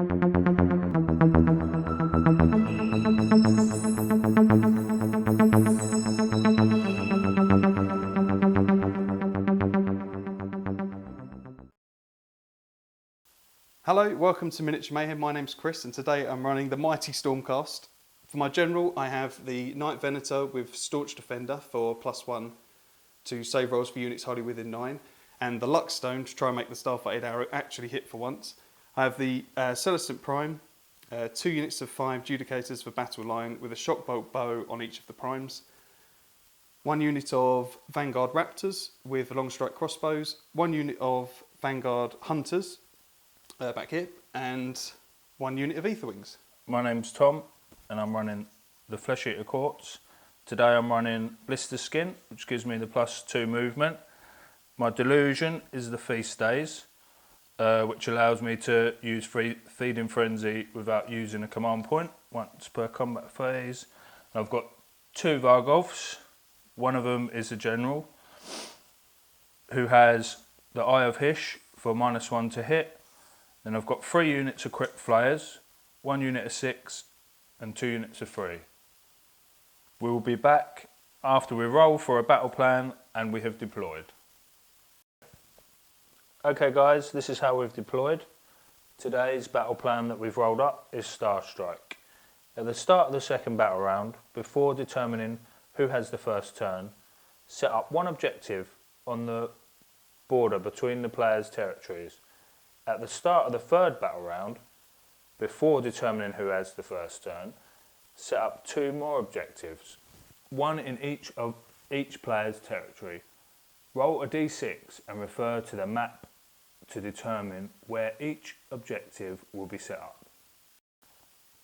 Hello, welcome to Miniature Mayhem. My name's Chris and today I'm running the mighty Stormcast. For my general, I have the Knight Venator with Staunch Defender for +1 to save rolls for units wholly within 9, and the Luck Stone to try and make the Starfighted Arrow actually hit for once. I have the Celestant Prime, 2 units of 5 Vindicators for Battle Line with a Shockbolt Bow on each of the primes, 1 unit of Vanguard Raptors with Long Strike Crossbows, 1 unit of Vanguard Hunters back here, and 1 unit of Aetherwings. My name's Tom and I'm running the Flesh Eater Courts. Today I'm running Blisterskin, which gives me the +2 movement. My delusion is the Feast Days, which allows me to use Feeding Frenzy without using a command point once per combat phase. I've got 2 Vargolfs. One of them is a general who has the Eye of Hish for -1 to hit. Then I've got 3 units of Crypt Flayers, 1 unit of 6 and 2 units of 3. We will be back after we roll for a battle plan and we have deployed. Okay guys, this is how we've deployed. Today's battle plan that we've rolled up is Star Strike. At the start of the second battle round, before determining who has the first turn, set up 1 objective on the border between the players' territories. At the start of the third battle round, before determining who has the first turn, set up 2 more objectives, 1 in each of each player's territory. Roll a d6 and refer to the map to determine where each objective will be set up.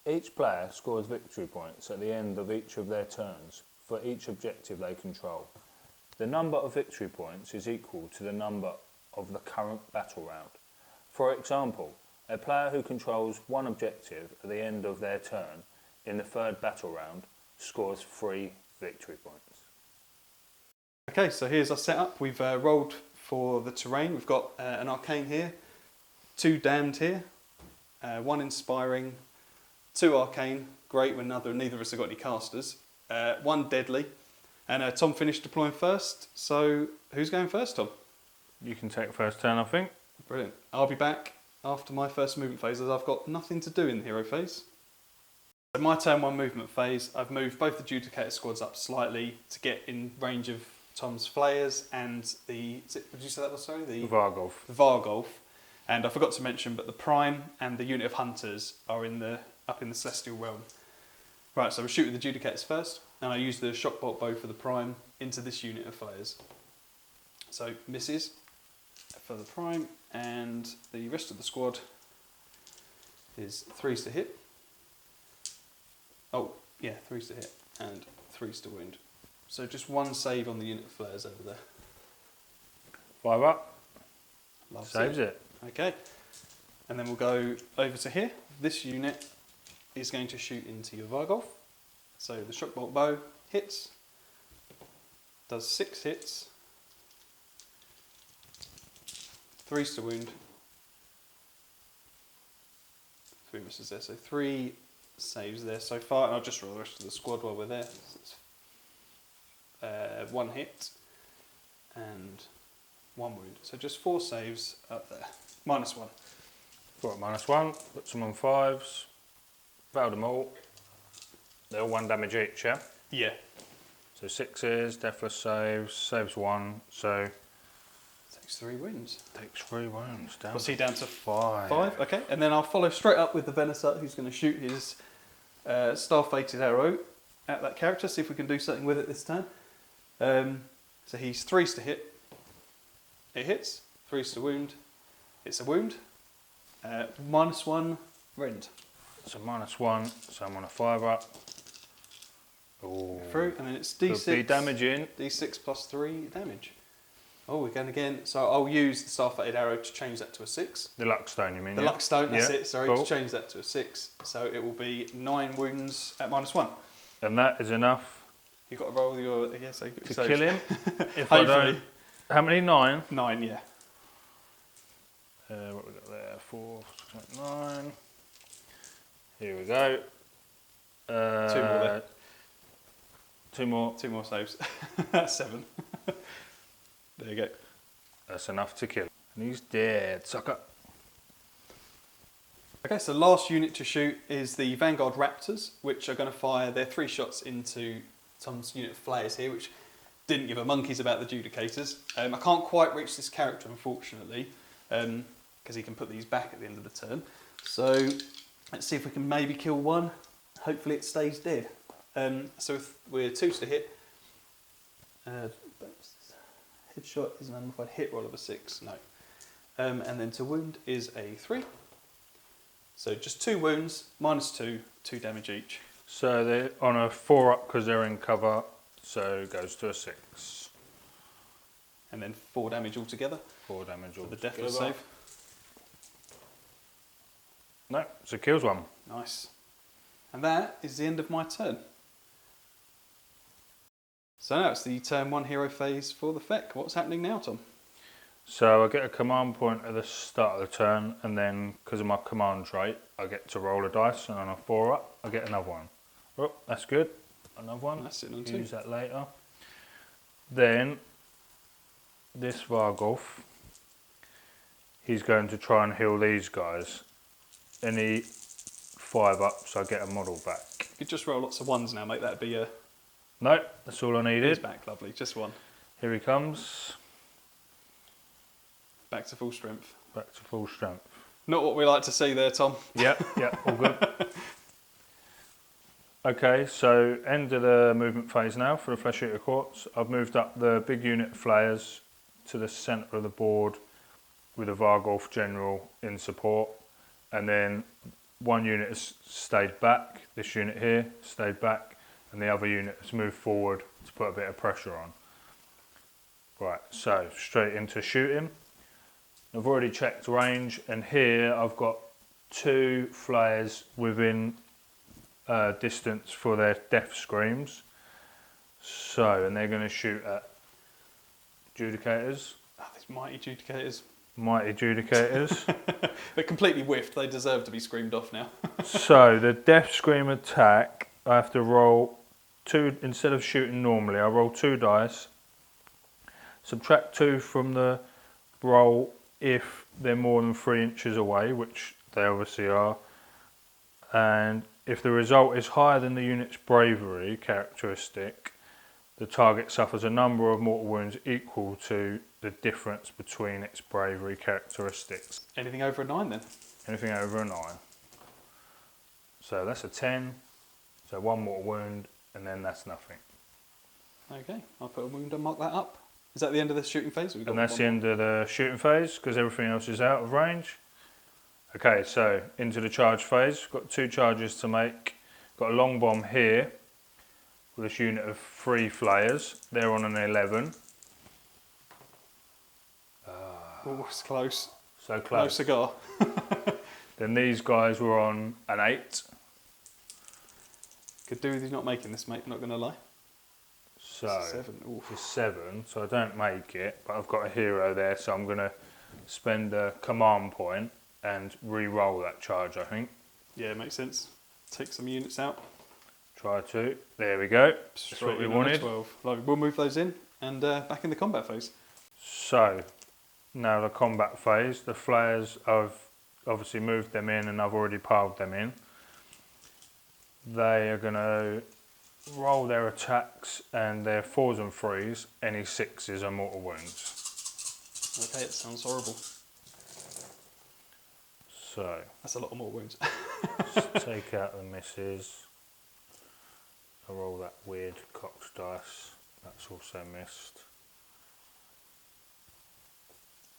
Each player scores victory points at the end of each of their turns for each objective they control. The number of victory points is equal to the number of the current battle round. For example, a player who controls 1 objective at the end of their turn in the third battle round scores 3 victory points. Okay, so here's our setup. We've rolled for the terrain. We've got an Arcane here, 2 Damned here, 1 Inspiring, 2 Arcane, great when neither of us have got any casters, 1 Deadly, and Tom finished deploying first, so who's going first, Tom? You can take first turn, I think. Brilliant. I'll be back after my first movement phase as I've got nothing to do in the hero phase. At my turn 1 movement phase, I've moved both the Judicator squads up slightly to get in range of Tom's Flayers and the, would you say that was, sorry? The Vargolf. The Vargolf. And I forgot to mention, but the Prime and the unit of Hunters are up in the Celestial Realm. Right, so we're shooting the Judicators first, and I use the Shockbolt Bow for the Prime into this unit of Flayers. So misses for the Prime, and the rest of the squad is 3s to hit. Oh, yeah, 3s to hit and 3s to wound. So just 1 save on the unit of Flayers over there. 5 up. Loves Saves it. Okay, and then we'll go over to here. This unit is going to shoot into your Vargolf. So the Shockbolt Bow hits, does 6 hits, 3s to wound, 3 misses there, so 3 saves there so far, and I'll just roll the rest of the squad while we're there. So it's 1 hit and 1 wound, so just 4 saves up there. -1. 4 at -1, put some on 5s, failed them all. They're all 1 damage each, yeah? Yeah. So 6s, deathless saves, saves 1, so... Takes 3 wounds. Takes 3 wounds, down. What's he down to? 5. 5, okay. And then I'll follow straight up with the Venator, who's going to shoot his Star-Fated Arrow at that character, see if we can do something with it this time. So he's 3s to hit. It hits. 3s to wound. It's a wound. -1 rend. So -1, so I'm on a 5 up. Ooh. Through, and then it's D6. Could be damaging. D6 plus 3 damage. Oh, we're going again. So I'll use the Star-Fated Arrow to change that to a 6. The Luck Stone, you mean? The Luck Stone, that's yeah. it. Sorry, cool. to change that to a 6. So it will be 9 wounds at -1. And that is enough. You've got to roll your... Yeah, so to kill him. If I don't... How many? 9? 9, yeah. What we got there? 4, 6, 9. Here we go. Two more there. Two more. Two more saves. That's 7. There you go. That's enough to kill. And he's dead, sucker. Okay, so last unit to shoot is the Vanguard Raptors, which are going to fire their 3 shots into Tom's unit of flayers here, which didn't give a monkeys about the Vindicators. I can't quite reach this character, unfortunately, because he can put these back at the end of the turn. So let's see if we can maybe kill one. Hopefully it stays dead. So if we're 2s to hit. Headshot is an unmodified hit roll of a 6. No. And then to wound is a 3. So just 2 wounds, -2, 2 damage each. So they're on a 4 up because they're in cover, so it goes to a 6. And then 4 damage altogether. 4 damage For the altogether. deathless save. No, so kills one. Nice. And that is the end of my turn. So now it's the turn 1 hero phase for the FEC. What's happening now, Tom? So I get a command point at the start of the turn, and then because of my command trait, I get to roll a dice, and on a 4 up, I get another one. Oh, that's good. Another one. That's sitting on 2. Use that later. Then this Vargolf, he's going to try and heal these guys. Any 5 ups, I get a model back. You could just roll lots of 1s now, make that be a... No, that's all I He's needed. back, lovely. Just 1. Here he comes. Back to full strength. Back to full strength. Not what we like to see there, Tom. Yep, all good. Okay, so end of the movement phase now for the Flesh Eater Courts. I've moved up the big unit flayers to the centre of the board with a Vargolf General in support. And then one unit has stayed back, this unit here stayed back, and the other unit has moved forward to put a bit of pressure on. Right, so straight into shooting. I've already checked range, and here I've got 2 flayers within distance for their death screams. So, and they're going to shoot at Judicators. Oh, these mighty Judicators. Mighty Judicators. They're completely whiffed. They deserve to be screamed off now. So, the death scream attack, I have to roll 2, instead of shooting normally, I roll 2 dice. Subtract 2 from the roll if they're more than 3 inches away, which they obviously are, and if the result is higher than the unit's bravery characteristic, the target suffers a number of mortal wounds equal to the difference between its bravery characteristics. Anything over a 9 then? Anything over a 9. So that's a 10, so 1 mortal wound, and then that's nothing. Okay, I'll put a wound and mark that up. Is that the end of the shooting phase? And that's the end of the shooting phase because everything else is out of range. Okay, so into the charge phase. Got 2 charges to make. Got a long bomb here with this unit of 3 flayers. They're on an 11. Oh, it's close. So No close. cigar. Then these guys were on an 8. Could do with you not making this, mate, not going to lie. So It's a 7. Oof. it's a 7, so I don't make it, but I've got a hero there, so I'm going to spend a command point and re-roll that charge, I think. Yeah, makes sense. Take some units out. Try to. There we go. That's Straight what we in on a wanted. 12. Lovely. We'll move those in and back in the combat phase. So, now the combat phase. The flayers, I've obviously moved them in and I've already piled them in. They are going to roll their attacks and their 4s and 3s. Any 6s are mortal wounds. Okay, it sounds horrible. So, That's a lot of more wounds. let's take out the misses. I roll that weird cocked dice. That's also missed.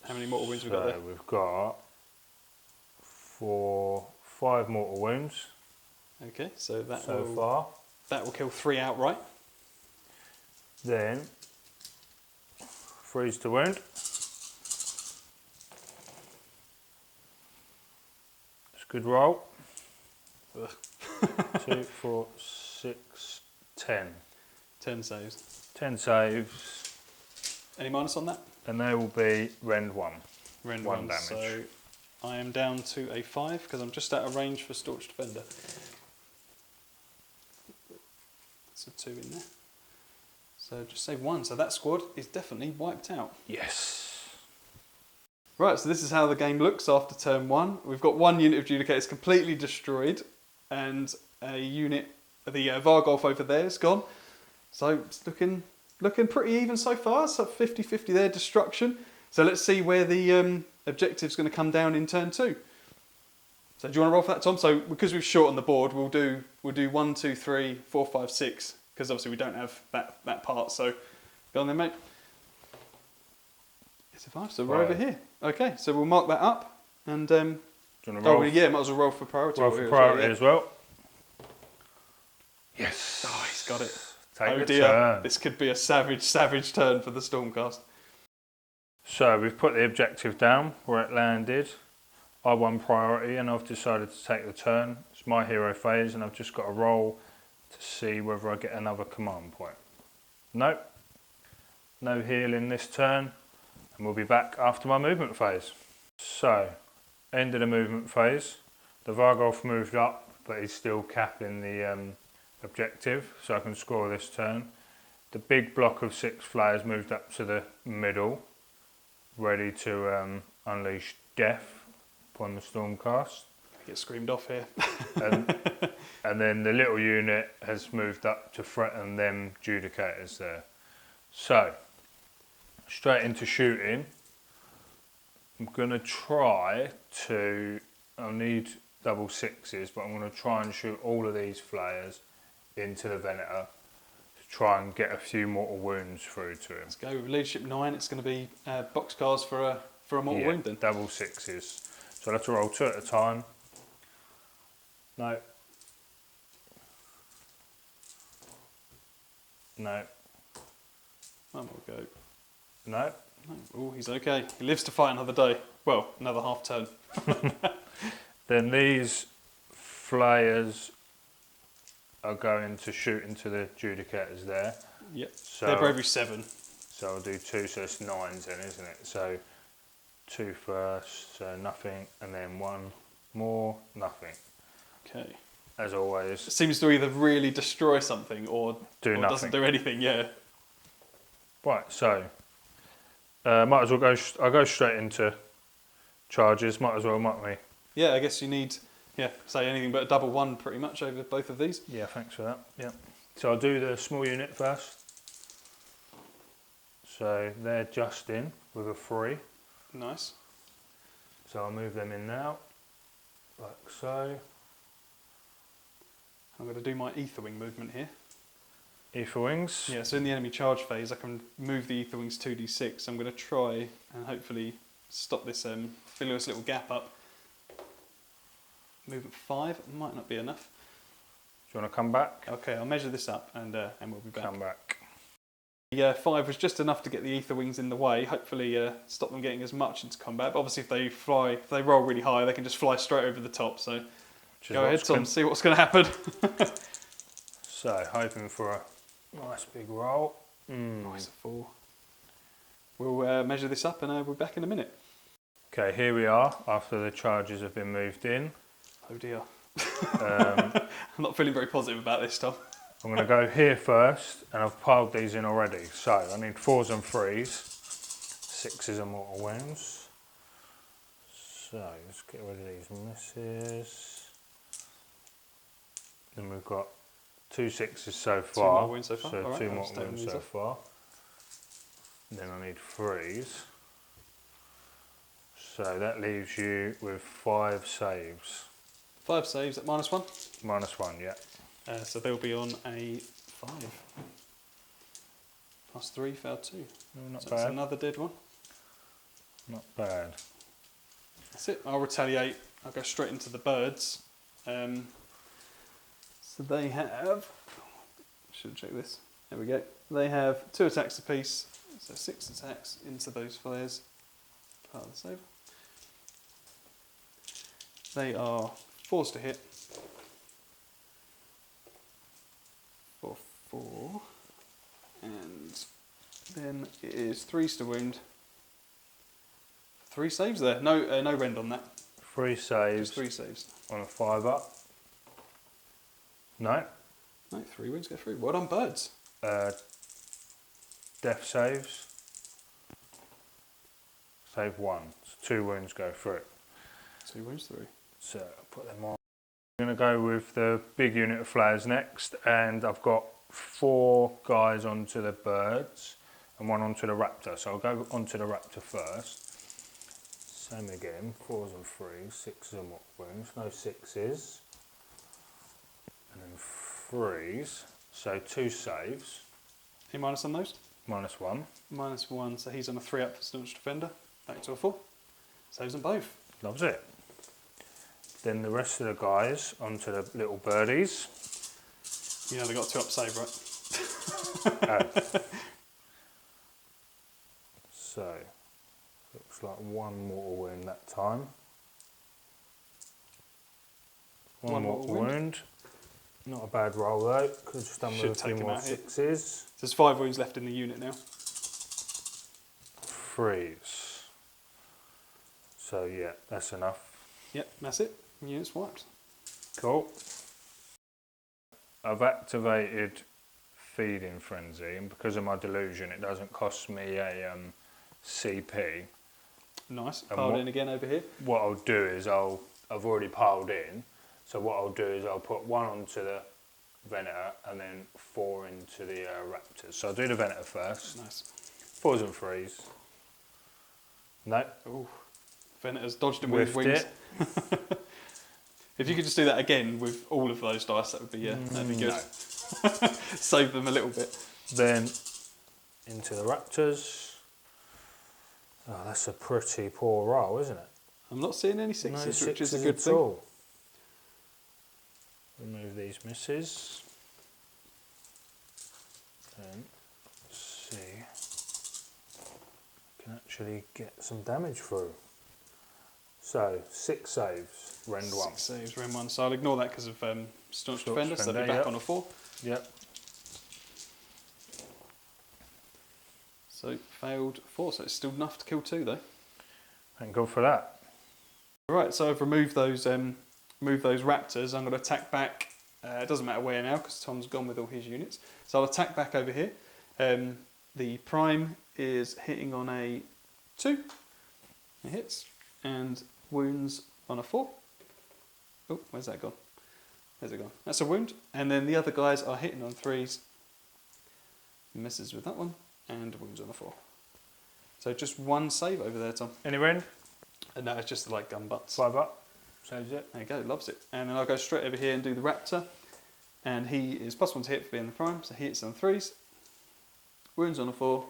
How many mortal wounds we got So there? we've got 5 mortal wounds Okay, so that so will far. that will kill 3 outright. Then 3s to wound. It's a good roll. Ugh. 2, 4, 6, 10. 10 saves. 10 saves, Any minus on that? and they will be rend 1. Rend One 1, damage. so I am down to a 5 because I'm just out of range for Storch Defender. That's a 2 in there. So just save 1. So that squad is definitely wiped out. Yes. Right, so this is how the game looks after turn 1. We've got one unit of Judicators completely destroyed, and a unit, the Vargolf over there is gone. So it's looking pretty even so far. So 50-50 there, destruction. So let's see where the objective's going to come down in turn 2. So do you want to roll for that, Tom? So because we've shortened the board, we'll do 1, 2, 3, 4, 5, 6, because obviously we don't have that part. So go on then, mate. It's a 5, so we're over here. Okay, so we'll mark that up, and Do you want to roll? yeah, might as well roll for priority. Roll for priority as well. Yes. Oh, he's got it. Take the dear, turn. this could be a savage turn for the Stormcast. So we've put the objective down where it landed. I won priority and I've decided to take the turn. It's my hero phase and I've just got to roll to see whether I get another command point. Nope. No healing this turn, and we'll be back after my movement phase. So, end of the movement phase. The Vargolf moved up, but he's still capping the objective, so I can score this turn. The big block of 6 flyers moved up to the middle, ready to unleash death upon the Stormcast. Get screamed off here. and then the little unit has moved up to threaten them Judicators there. So, straight into shooting. I'm going to try to, I'll need double 6s, but I'm going to try and shoot all of these flyers into the Venator to try and get a few mortal wounds through to him. Let's go with leadership 9. It's going to be boxcars for a mortal wound then. Double 6s. So I'll have to roll 2 at a time. No. No. One more go. No. Oh, he's okay. He lives to fight another day. Well, another half turn. Then these flyers are going to shoot into the Judicators there. Yep. So They're bravery 7. So I'll do 2, so it's 9s then, isn't it? So 2 first, so nothing, and then 1 more, nothing. Okay. As always. It seems to either really destroy something or Nothing. doesn't do anything, yeah. Right, so might as well go. I'll go straight into charges. Might as well, mightn't we? Yeah, I guess you need, say anything but a double 1 pretty much over both of these. Yeah, thanks for that. Yeah. So I'll do the small unit first. So they're just in with a 3. Nice. So I'll move them in now, like so. I'm going to do my Aetherwing movement here. Ether wings. Yeah, so in the enemy charge phase, I can move the Aetherwings 2d6. I'm going to try and hopefully stop this, fill this little gap up. Movement 5 might not be enough. Do you want to come back? Okay, I'll measure this up and we'll be back. Come back. Yeah, 5 was just enough to get the Aetherwings in the way. Hopefully, stop them getting as much into combat. But obviously, if they roll really high, they can just fly straight over the top. So go ahead, Tom, see what's going to happen. So hoping for a nice big roll. Nice, a 4. We'll measure this up and we'll be back in a minute. Okay, here we are after the charges have been moved in. Oh dear. I'm not feeling very positive about this, Tom. I'm going to go here first, and I've piled these in already. So I need 4s and 3s, 6s and mortal wounds. So let's get rid of these misses. Then we've got 2 6s so far. 2 mortal wounds so far. So All right, 2 I'll mortal just take wounds these so off. far. Then I need 3s. So that leaves you with 5 saves. 5 saves at -1. -1, yeah. So they'll be on a 5. +3, failed 2. Not So that's bad. another dead one. Not bad. That's it. I'll retaliate. I'll go straight into the birds. So they have... Should check this. There we go. They have 2 attacks apiece. So 6 attacks into those flares. Part of the save. They are forced to hit. For 4. And then it is 3s to wound. 3 saves there. No rend on that. 3 saves. Just 3 saves. On a 5-up. No. No, 3 wounds go through. Well done, birds. Death saves. Save 1. So 2 wounds go through. 2 wounds through. So I'll put them on. I'm going to go with the big unit of flares next, and I've got 4 guys onto the birds and 1 onto the raptor. So I'll go onto the raptor first. Same again, 4s and 3s, 6s and what wounds? No 6s. And then 3s. So 2 saves. Any minus on those? -1. -1, so he's on a 3-up for staunch defender. Back to a 4. Saves them both. Loves it. Then the rest of the guys onto the little birdies. You know they got 2-up save, right? Oh. So, looks like 1 mortal wound that time. 1 mortal wound. Not a bad roll though. Could have just done with a few more 6s. There's 5 wounds left in the unit now. 3s. So yeah, that's enough. Yep, that's it. Unit's wiped. Cool. I've activated Feeding Frenzy, and because of my delusion, it doesn't cost me a CP. Nice. And Piled in again over here. What I'll do is I've already piled in, so what I'll do is I'll put 1 onto the Venator and then 4 into the Raptors. So I'll do the Venator first. Nice. 4s and 3s. No. Ooh. Venator's dodged him with his Whiffed wings. it. If you could just do that again with all of those dice, that'd be good. No. Save them a little bit. Then into the Raptors. Oh, that's a pretty poor roll, isn't it? I'm not seeing any 6s, No which is a 6s good at thing. all. Remove these misses. Then see. Can actually get some damage through. So 6 saves, rend 1. 6 saves, rend 1. So I'll ignore that because of staunch defender, so they'll be back yep. on a 4. Yep. So failed 4, so it's still enough to kill 2 though. Thank God for that. Right, so I've removed those raptors. I'm going to attack back. It doesn't matter where now because Tom's gone with all his units. So I'll attack back over here. The prime is hitting on a 2. It hits. And wounds on a 4. Oh, where's that gone? There's it gone. That's a wound. And then the other guys are hitting on 3s. Misses with that one. And wounds on a 4. So just 1 save over there, Tom. Any rend? And no, it's just like gun butts. 5-up. Saves it. There you go, loves it. And then I'll go straight over here and do the raptor. And he is +1 to hit for being the prime, so he hits on 3s. Wounds on a 4.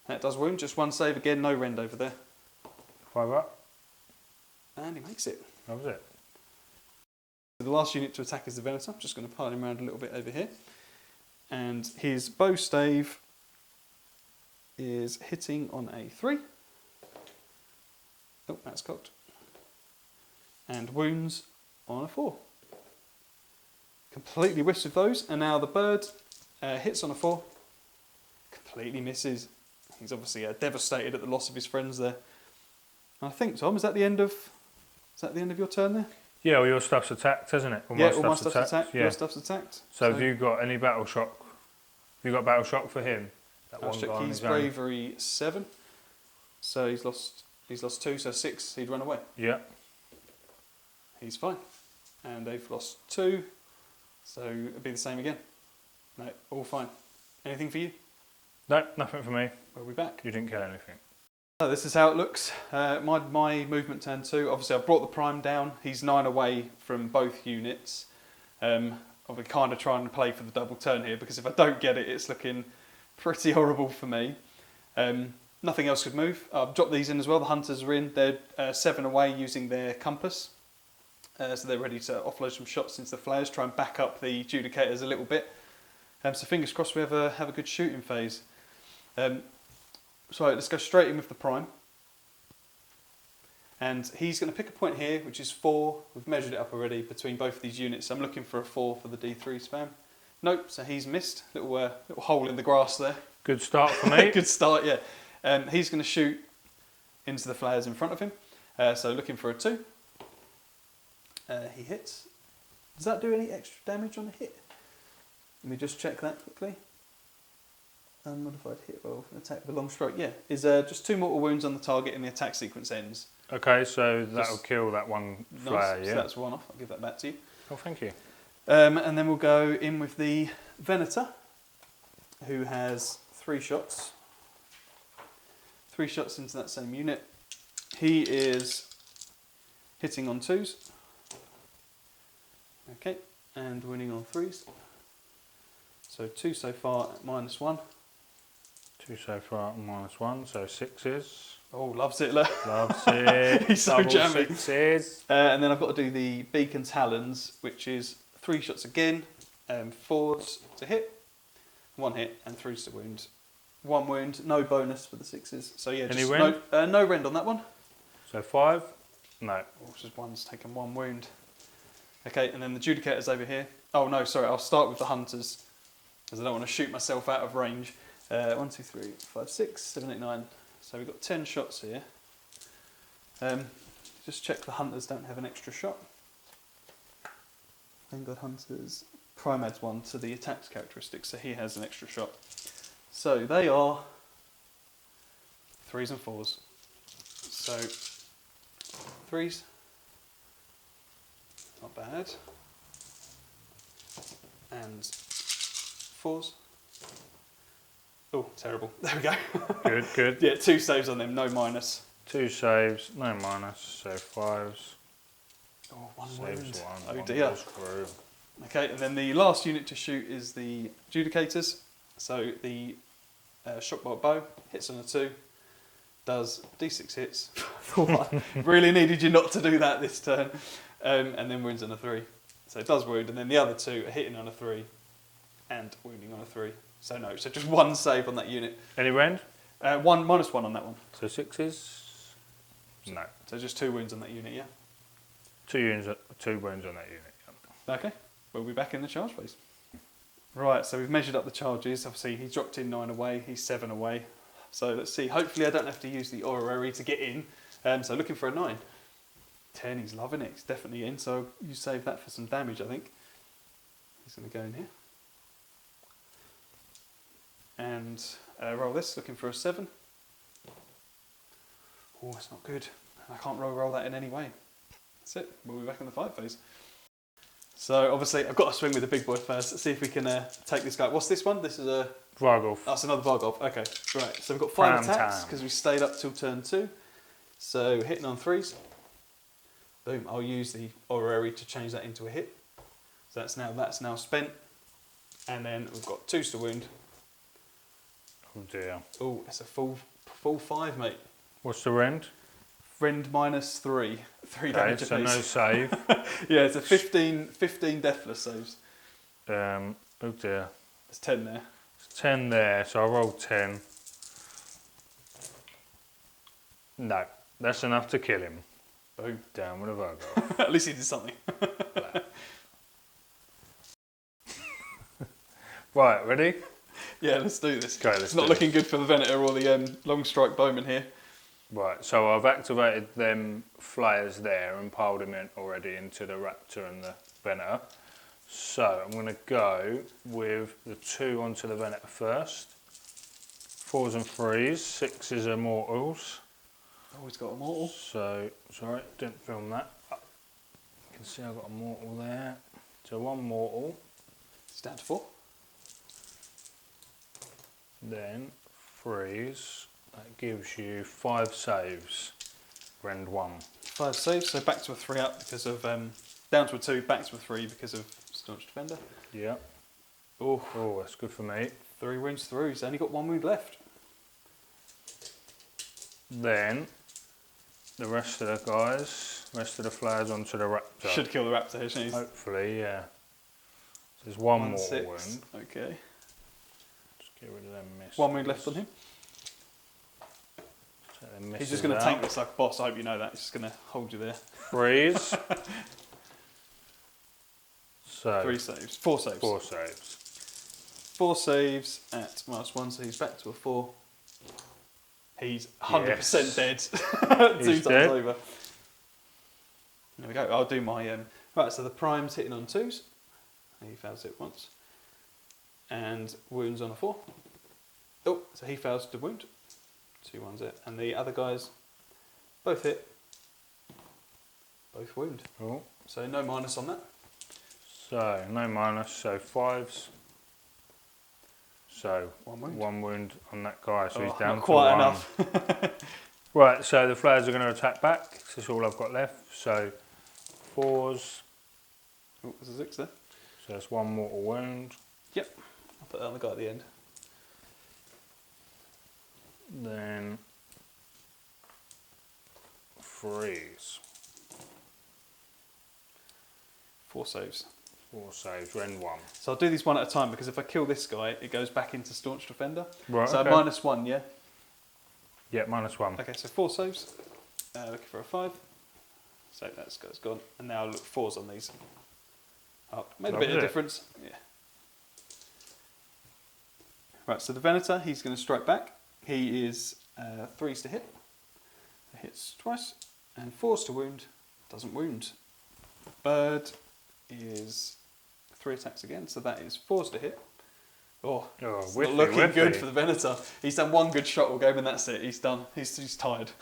That does wound, just 1 save again, no rend over there. 5-up. And he makes it. That was it. So the last unit to attack is the Venator. I'm just going to pile him around a little bit over here. And his bow stave is hitting on a 3. Oh, that's cocked. And wounds on a 4. Completely whiffs with those. And now the bird hits on a 4. Completely misses. He's obviously devastated at the loss of his friends there. I think, Tom, is that the end of your turn there? Yeah, well, your stuff's attacked, hasn't it? All my stuff's attacked. Yeah. Your stuff's attacked. So have you got any battle shock? Have you got battle shock for him? That one guy on he's his own? bravery 7, so he's lost 2, so 6. He'd run away. Yeah. He's fine, and they've lost 2, so it'd be the same again. No, all fine. Anything for you? No, nothing for me. We'll be back. You didn't kill anything. So this is how it looks. My movement turn 2. Obviously, I brought the prime down. He's 9 away from both units. I'll be kind of trying to play for the double turn here because if I don't get it, it's looking pretty horrible for me. Nothing else could move. I've dropped these in as well. The hunters are in. They're 7 away using their compass. So they're ready to offload some shots into the flares, try and back up the Vindicators a little bit. So fingers crossed we have a good shooting phase. So let's go straight in with the prime. And he's going to pick a point here, which is 4. We've measured it up already between both of these units. So I'm looking for a 4 for the D3 spam. Nope, so he's missed. Little hole in the grass there. Good start for me. Good start, yeah. He's going to shoot into the flares in front of him. So looking for a 2. He hits. Does that do any extra damage on a hit? Let me just check that quickly. Unmodified hit roll, attack with a long strike. Yeah, is just 2 mortal wounds on the target and the attack sequence ends. Okay, so that'll kill that one flare, Nice. yeah? So that's one off. I'll give that back to you. Oh, thank you. And then we'll go in with the Venator, who has 3 shots. 3 shots into that same unit. He is hitting on 2s. Okay, and winning on 3s. So 2 so far at -1. 2 so far, -1, so 6s. Oh, loves it, look. Loves it. He's so Double jammy. 6s. And then I've got to do the Beacon Talons, which is 3 shots again, 4s to hit, 1 hit, and 3s to wound. 1 wound, no bonus for the 6s. So yeah, Any just rend? no rend on that one. So 5? No. Oh, just 1's taken 1 wound. Okay, and then the Judicators over here. Oh no, sorry, I'll start with the Hunters, because I don't want to shoot myself out of range. 1, 2, 3, 5, 6, 7, 8, 9. So we've got 10 shots here. Just check the Hunters don't have an extra shot. Vanguard Hunters. Prime adds 1 to the attacks characteristic, so he has an extra shot. So they are 3s and 4s. So 3s, not bad. And 4s. Oh, terrible. There we go. Good, good. Yeah, 2 saves on them, no minus. 2 saves, no minus, so 5s. Oh, 1 Saves wound. 1. Oh one dear. goes through. Okay, and then the last unit to shoot is the Judicators. So the Shockbolt Bow hits on a 2, does D6 hits. Really needed you not to do that this turn. And then wounds on a 3. So it does wound, and then the other 2 are hitting on a 3 and wounding on a 3. So no, so just 1 save on that unit. Any rend? 1 -1 on that one. So 6s? No. So just 2 wounds on that unit, yeah? 2 wounds on that unit. Okay, we'll be back in the charge phase. Right, so we've measured up the charges. Obviously, he dropped in 9 away, he's 7 away. So let's see, hopefully I don't have to use the orrery to get in. So looking for a 9. 10, he's loving it, he's definitely in. So you save that for some damage, I think. He's going to go in here. And roll this, looking for a 7. Oh, it's not good. I can't roll that in any way. That's it, we'll be back in the fight phase. So obviously I've got to swing with the big boy first. Let's see if we can take this guy. What's this one? This is a... Vargolf. That's another Vargolf. Okay, right. So we've got 5 Prime attacks time. because we stayed up till turn 2. So hitting on 3s. Boom. I'll use the orrery to change that into a hit. So that's now spent. And then we've got 2s to wound. Oh dear. Oh, it's a full 5, mate. What's the rend? Rend minus 3. 3 damage So apiece. no save. Yeah, it's a 15 deathless saves. Oh dear. There's 10 there. It's 10 there, so I rolled 10. No, that's enough to kill him. Boom. Down with a Vargolf. At least he did something. Right, ready? Yeah, let's do this. Okay, let's it's not do looking good for the Venator or the long strike bowman here. Right, so I've activated them flyers there and piled them in already into the Raptor and the Venator. So I'm going to go with the 2 onto the Venator first. 4s and 3s, 6s are mortals. Oh, he's got a mortal. So, sorry, didn't film that. You can see I've got a mortal there. So 1 mortal, It's down to 4. then 3s. That gives you 5 saves. Rend 1. 5 saves, so back to a 3 up because of... down to a 2, back to a 3 because of Staunch Defender. Yeah. Oh, Oh, that's good for me. 3 wounds through. He's only got 1 wound left. Then the rest of the guys, rest of the flyers onto the Raptor. Should kill the Raptor here, shouldn't he? Hopefully, yeah. So there's 1 1, more 6. wound. Okay. Just get rid of them misses. 1 wound left on him. Take them He's misses just going to out. tank this like a boss. I hope you know that. He's just going to hold you there. Freeze. So 3 saves. 4 saves. 4 saves. 4 saves at -1, so he's back to a 4. He's 100% dead. 2 He's times dead. over. There we go. I'll do my Right, so the prime's hitting on 2s. He fails it once. And wounds on a 4. Oh, so he fails to wound. 2 1s it. And the other guys both hit. Both wound. Oh. So no minus on that. So no minus, so 5s. So 1 wound on that guy, so he's down not quite to 1. enough. Right, so the flayers are going to attack back. This is all I've got left. So 4s. Oh, there's a 6 there. So that's 1 mortal wound. Yep. I'll put that on the guy at the end. Then 3s. 4 saves. 4 saves, rend 1. So I'll do these one at a time because if I kill this guy, it goes back into Staunch Defender. Right, so okay. -1, yeah? Yeah, -1. Okay, so 4 saves. Looking for a 5. So that's gone. And now I'll look 4s on these. Up. Made a bit of difference. Yeah. Right, so the Venator, he's going to strike back. He is 3s to hit. It hits twice. And 4s to wound. Doesn't wound. Bird is 3 attacks again, so that is 4s to hit. Oh, it's not looking good for the Venator. He's done 1 good shot all game and that's it. He's done. He's tired.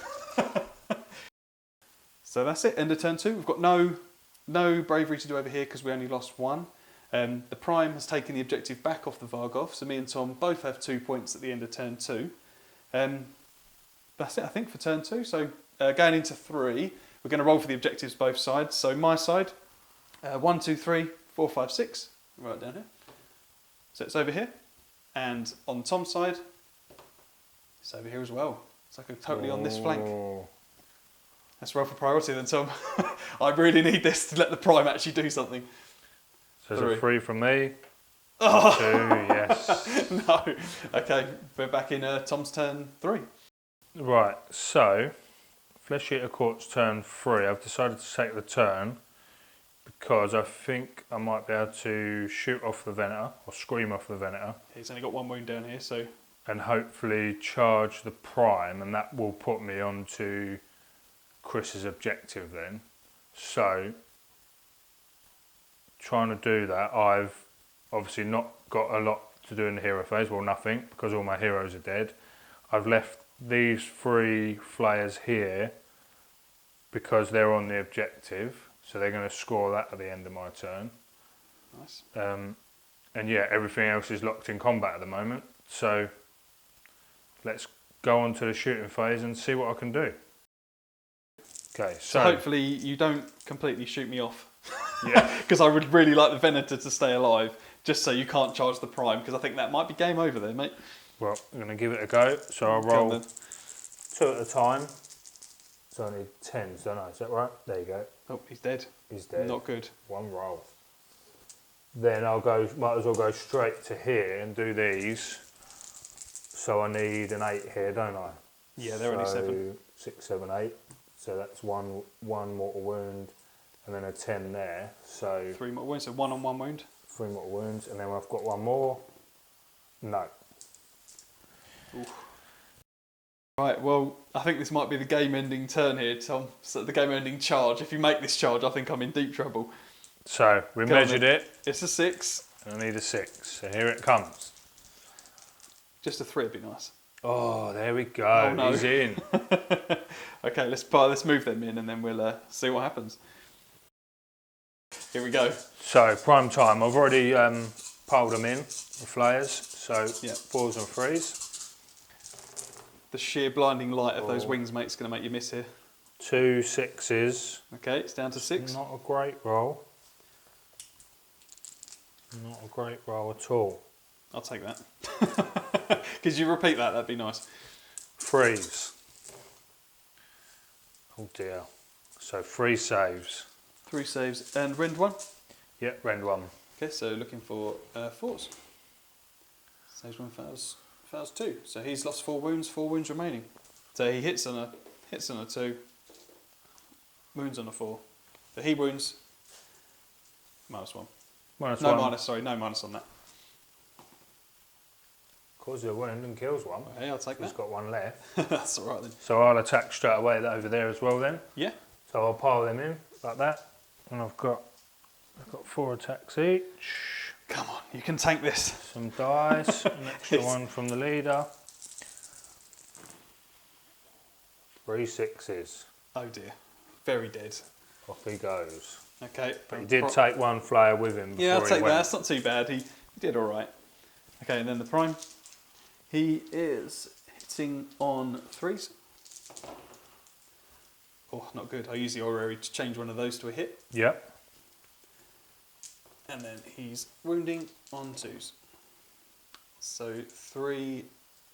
So that's it. End of turn 2. We've got no bravery to do over here because we only lost 1. The Prime has taken the objective back off the Vargov, so me and Tom both have 2 points at the end of turn 2. That's it, I think, for turn 2. So going into 3, we're going to roll for the objectives both sides. So my side, 1, 2, 3, 4, 5, 6, right down here. So it's over here. And on Tom's side, it's over here as well. It's like totally on this flank. Let's roll for priority then, Tom. I really need this to let the Prime actually do something. So there's a 3 from me. Oh. 2, yes. No. Okay, we're back in Tom's turn 3. Right, so Flesh Eater Court's turn 3. I've decided to take the turn because I think I might be able to shoot off the Venator or scream off the Venator. He's only got 1 wound down here, so. And hopefully charge the Prime, and that will put me onto Chris's objective then. So, trying to do that, I've obviously not got a lot to do in the hero phase, well nothing, because all my heroes are dead. I've left these 3 flayers here because they're on the objective, so they're going to score that at the end of my turn. Nice. And yeah, everything else is locked in combat at the moment, so let's go on to the shooting phase and see what I can do. Okay, So hopefully you don't completely shoot me off. Yeah. Because I would really like the Venator to stay alive, just so you can't charge the Prime, because I think that might be game over there, mate. Well, I'm going to give it a go, so I'll roll 2 at a time. So I need 10s, don't I? Is that right? There you go. Oh, he's dead. He's dead. Not good. 1 roll. Then I'll go, might as well go straight to here and do these. So I need an 8 here, don't I? Yeah, they're only 7. 6, 7, 8. So that's one mortal wound, and then a 10 there. So 3 mortal wounds, so 1 on 1 wound. 3 mortal wounds, and then I've got 1 more. No. Oof. Right, well, I think this might be the game-ending turn here, Tom. So the game-ending charge. If you make this charge, I think I'm in deep trouble. So we measured it. It's a 6. And I need a 6. So here it comes. Just a 3 would be nice. Oh, there we go. Oh, no. He's in. Okay, let's move them in and then we'll see what happens. Here we go. So prime time. I've already piled them in, the flayers. So yeah. 4s and 3s. The sheer blinding light of those wings, mate, is going to make you miss here. 2 6s. Okay, it's down to 6. Not a great roll. Not a great roll at all. I'll take that. Could you repeat that? That'd be nice. 3s. Oh dear. So 3 saves. 3 saves and rend 1. Yep, rend 1. Okay, so looking for 4s. Saves 1, fails 2. So he's lost 4 wounds remaining. So he hits on a 2, wounds on a 4. So he wounds -1. -1. No minus on that. Causes a wound and kills 1. Okay, I'll take that. He's got 1 left. That's alright then. So I'll attack straight away over there as well then. Yeah. So I'll pile them in like that. And I've got 4 attacks each. Come on, you can tank this. Some dice, an extra one from the leader. 3 6s. Oh dear, very dead. Off he goes. Okay. But he did take 1 flyer with him. Yeah, I'll before take he that. went. That's not too bad. He did all right. Okay, and then the prime. He is hitting on 3s. Oh, not good. I use the orrery to change one of those to a hit. Yep. And then he's wounding on 2s. So 3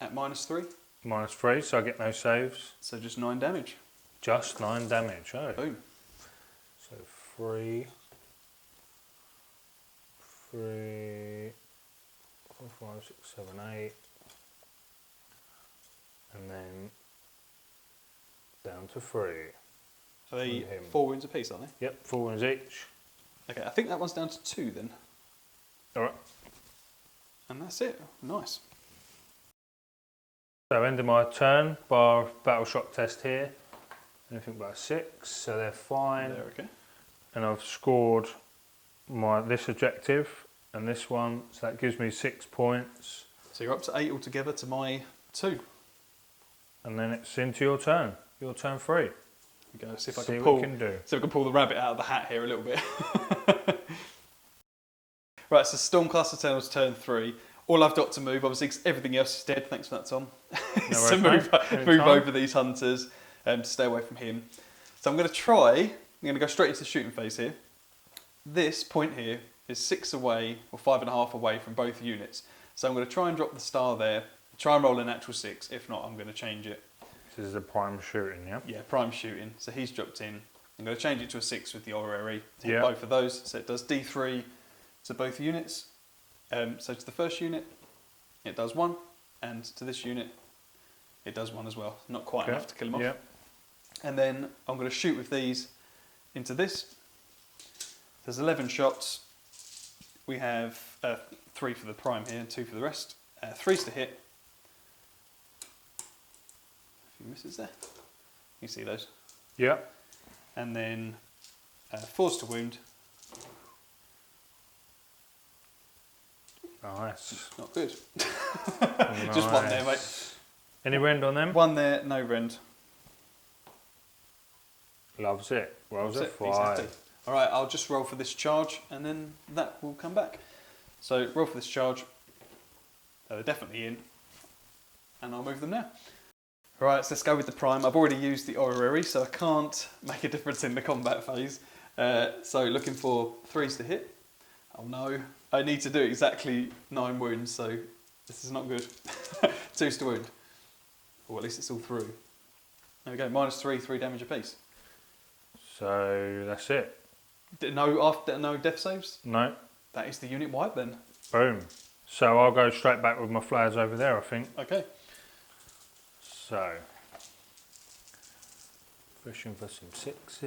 at -3. -3, so I get no saves. So just 9 damage. Just 9 damage. Oh. Boom. So 3, 4, 5, 6, 7, 8. And then down to 3. Are they With him. 4 wounds apiece, aren't they? Yep, 4 wounds each. Okay, I think that one's down to 2 then. Alright. And that's it. Nice. So end of my turn, bar battle shock test here. Anything but a 6, so they're fine. There, okay. And I've scored this objective and this one, so that gives me 6 points. So you're up to 8 altogether to my 2. And then it's into your turn. Your turn 3. We go. See if I See can what pull. we can do. See if I can pull the rabbit out of the hat here a little bit. Right, so Stormcast Eternal's turn 3. All I've got to move, obviously, 'cause everything else is dead. Thanks for that, Tom. No is to worries, move mate. Anytime. over these hunters to stay away from him. So I'm going to try. I'm going to go straight into the shooting phase here. This point here is 6 away or 5.5 away from both units. So I'm going to try and drop the star there. Try and roll a natural 6. If not, I'm going to change it. This is the prime shooting, yeah? Yeah, prime shooting. So he's dropped in. I'm going to change it to a 6 with the orrery to hit Yeah. both of those. So it does D3 to both units. So to the first unit, it does 1. And to this unit, it does 1 as well. Not quite enough to kill him off. Yeah. And then I'm going to shoot with these into this. There's 11 shots. We have 3 for the prime here and 2 for the rest. 3's to hit. A few misses there. You see those. Yeah. And then 4's to wound. Nice. Not good. Nice. Just 1 there, mate. Any rend on them? 1 there, no rend. Loves it. Rolls a That's it, 5. exactly. All right, I'll just roll for this charge, and then that will come back. So roll for this charge. They're definitely in, and I'll move them now. All right, so let's go with the prime. I've already used the orrery, so I can't make a difference in the combat phase. So looking for 3's to hit. Oh no, I need to do exactly 9 wounds, so this is not good. 2's to wound. Or at least it's all through. There we go, -3, 3 damage apiece. So that's it. No death saves? No. That is the unit wipe then. Boom. So I'll go straight back with my flares over there, I think. Okay. So, fishing for some 6s.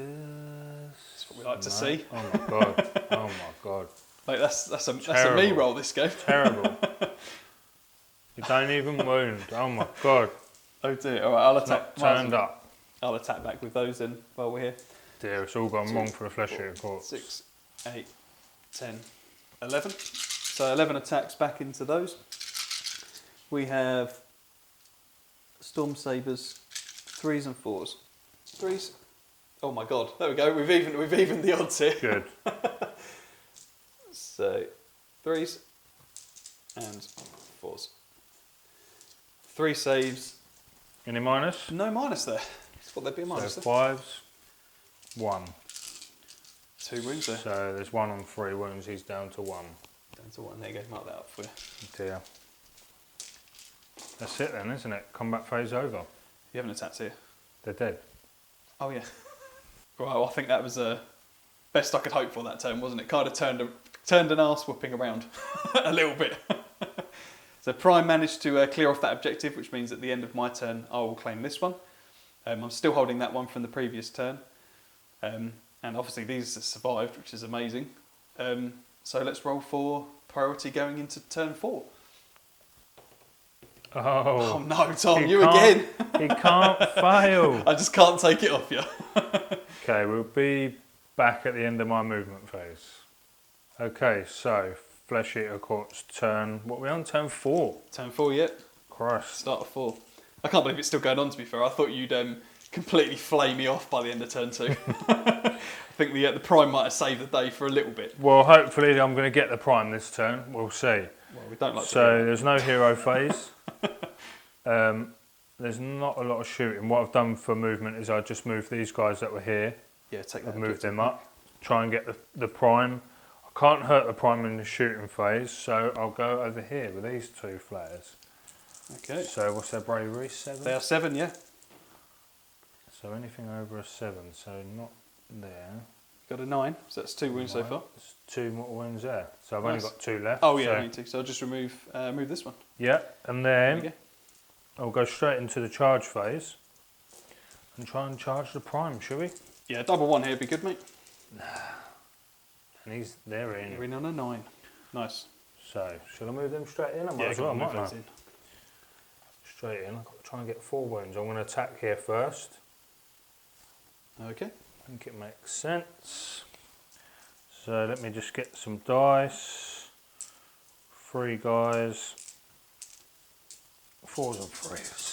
That's what we like to see. Oh my god. Oh my god. Like that's a me roll this game. Terrible. You don't even wound. Oh my god. Oh dear. All right, I'll It's attack. not turned up. I'll attack back with those then while we're here. Dear, it's all gone 2, wrong for the flesh 4, eating corpse. 6, 8, 10, 11. So 11 attacks back into those. We have Storm Sabers, 3s and 4s. 3s. Oh my god! There we go. We've evened the odds here. Good. So 3s and 4s. 3 saves. Any minus? No minus there. That's what they'd be a minus So there. 5s, 1. 2 wounds there. So there's 1 on 3 wounds. He's down to 1. Down to 1. There you go. Mark that up for you. Dear. That's it then, isn't it? Combat phase over. You haven't attacked here. They're dead. Oh yeah. Right, well, I think that was the best I could hope for that turn, wasn't it? Kind of turned an arse whooping around a little bit. So Prime managed to clear off that objective, which means at the end of my turn I will claim this one. I'm still holding that one from the previous turn. And obviously these have survived, which is amazing. So let's roll for priority going into turn 4. Oh no, Tom, you again. He can't fail. I just can't take it off you. Okay, we'll be back at the end of my movement phase. Okay, so Flesh Eater Court's turn. What are we on? Turn 4. Turn 4 yet? Christ. Start of 4. I can't believe it's still going on, to be fair. I thought you'd completely flay me off by the end of turn 2. I think the Prime might have saved the day for a little bit. Well, hopefully I'm going to get the Prime this turn. We'll see. Well, we don't like to So there's no hero phase. There's not a lot of shooting. What I've done for movement is I just moved these guys that were here. Yeah, take that. I've moved them up. Try and get the Prime. I can't hurt the Prime in the shooting phase, so I'll go over here with these 2 flares. Okay. So what's their bravery? 7? They are 7, yeah. So anything over a 7, so not there. Got a 9, so that's 2 wounds so far. There's 2 mortal wounds there. So I've Nice. only got 2 left. Oh yeah, so, I need to. So I'll just remove this one. yeah, and There we then go. I'll go straight into the charge phase and try and charge the Prime, shall we? Yeah, double 1 here would be good, mate. And they're We're in. in on a 9. Nice. So, shall I move them straight in? I might Yeah, as go well, on, move mightn't I? those in. Straight in. I've got to try and get 4 wounds. I'm going to attack here first. Okay. I think it makes sense. So let me just get some dice. 3 guys. 4s and 3s.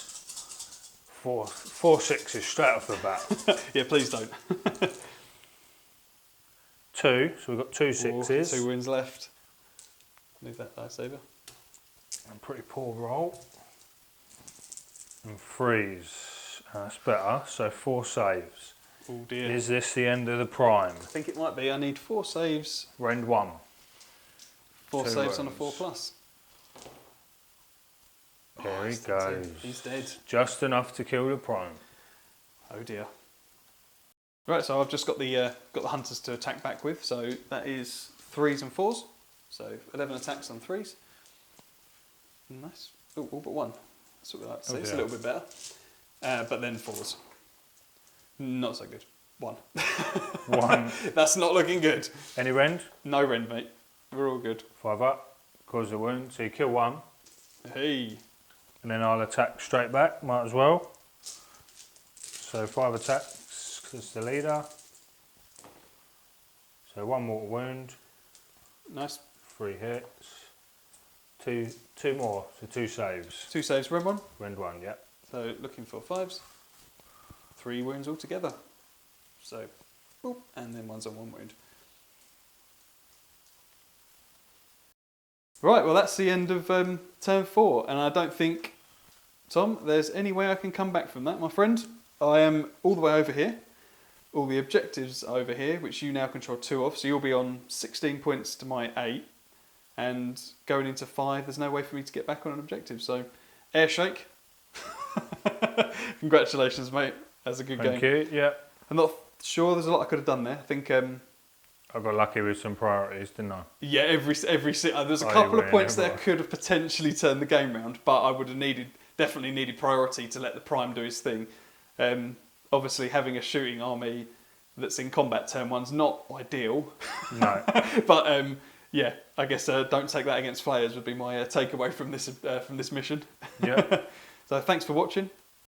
4 6s straight off the bat. Yeah, please don't. 2, so we've got 2 6s. 2 wins left. Move that dice over. And pretty poor roll. And 3s. That's better. So 4 saves. Oh dear. Is this the end of the Prime? I think it might be. I need 4 saves. Rend 1. 4 2 saves on a wounds. 4 plus. There he he's dead too. goes. He's dead. Just enough to kill the Prime. Oh dear. Right, so I've just got the hunters to attack back with. So that is 3s and 4s. So 11 attacks on 3s. Nice. Oh, all but 1. That's what we like to see. It's a dear. little bit better. But then 4s. Not so good. 1. 1. That's not looking good. Any rend? No rend, mate. We're all good. 5 up. Cause a wound. So you kill 1. Hey. And then I'll attack straight back. Might as well. So 5 attacks because the leader. So 1 mortal wound. Nice. 3 hits. 2 more. So 2 saves. 2 saves, rend 1. Rend 1, yeah. So looking for 5s. 3 wounds altogether. So, boop, and then 1's on 1 wound. Right, well that's the end of turn 4, and I don't think, Tom, there's any way I can come back from that, my friend. I am all the way over here. All the objectives are over here, which you now control 2 of, so you'll be on 16 points to my 8, and going into 5, there's no way for me to get back on an objective, so air shake. Congratulations, mate. That's a good game. Thank you, yeah. I'm not sure there's a lot I could have done there. I think, I got lucky with some priorities, didn't I? yeah, there's a Oh, couple you of points win, that could have potentially turned the game round, but I would have definitely needed priority to let the Prime do his thing. Obviously, having a shooting army that's in combat turn 1's not ideal. No. But yeah, I guess don't take that against players would be my takeaway from this mission. Yeah. So thanks for watching.